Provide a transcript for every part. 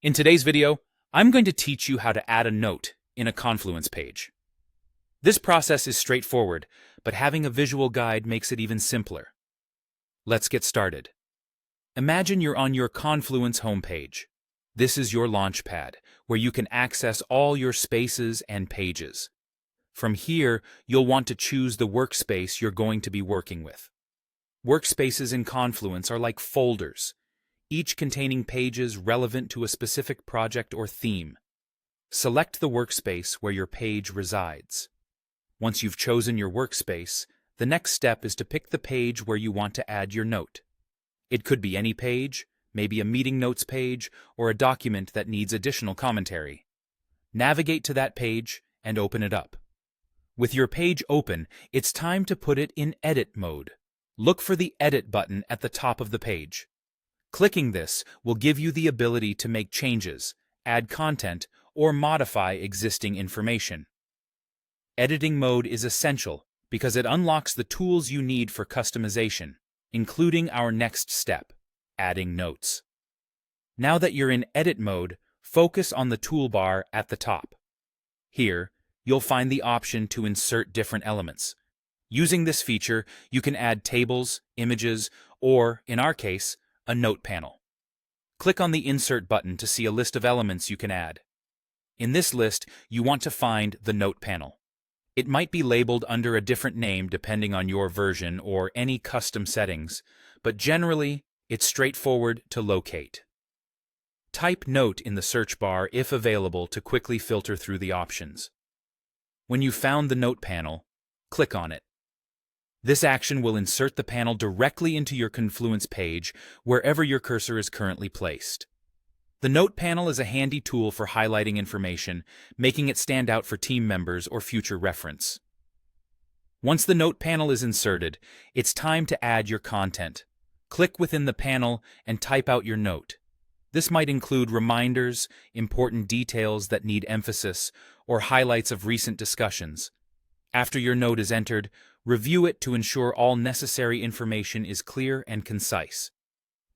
In today's video, I'm going to teach you how to add a note in a Confluence page. This process is straightforward, but having a visual guide makes it even simpler. Let's get started. Imagine you're on your Confluence homepage. This is your launchpad, where you can access all your spaces and pages. From here, you'll want to choose the workspace you're going to be working with. Workspaces in Confluence are like folders, each containing pages relevant to a specific project or theme. Select the workspace where your page resides. Once you've chosen your workspace, the next step is to pick the page where you want to add your note. It could be any page, maybe a meeting notes page, or a document that needs additional commentary. Navigate to that page and open it up. With your page open, it's time to put it in edit mode. Look for the Edit button at the top of the page. Clicking this will give you the ability to make changes, add content, or modify existing information. Editing mode is essential because it unlocks the tools you need for customization, including our next step, adding notes. Now that you're in edit mode, focus on the toolbar at the top. Here, you'll find the option to insert different elements. Using this feature, you can add tables, images, or, in our case, a note panel. Click on the Insert button to see a list of elements you can add. In this list, you want to find the note panel. It might be labeled under a different name depending on your version or any custom settings, but generally, it's straightforward to locate. Type Note in the search bar if available to quickly filter through the options. When you've found the note panel, click on it. This action will insert the panel directly into your Confluence page wherever your cursor is currently placed. The Note panel is a handy tool for highlighting information, making it stand out for team members or future reference. Once the Note panel is inserted, it's time to add your content. Click within the panel and type out your note. This might include reminders, important details that need emphasis, or highlights of recent discussions. After your note is entered, review it to ensure all necessary information is clear and concise.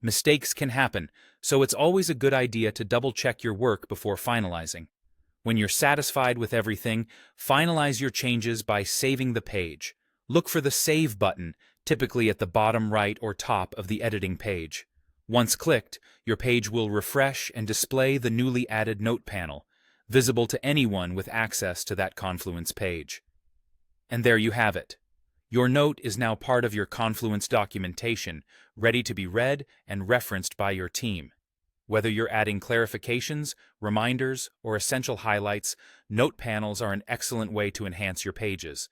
Mistakes can happen, so it's always a good idea to double-check your work before finalizing. When you're satisfied with everything, finalize your changes by saving the page. Look for the Save button, typically at the bottom right or top of the editing page. Once clicked, your page will refresh and display the newly added note panel, visible to anyone with access to that Confluence page. And there you have it. Your note is now part of your Confluence documentation, ready to be read and referenced by your team. Whether you're adding clarifications, reminders, or essential highlights, note panels are an excellent way to enhance your pages.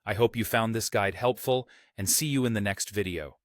I hope you found this guide helpful, and see you in the next video.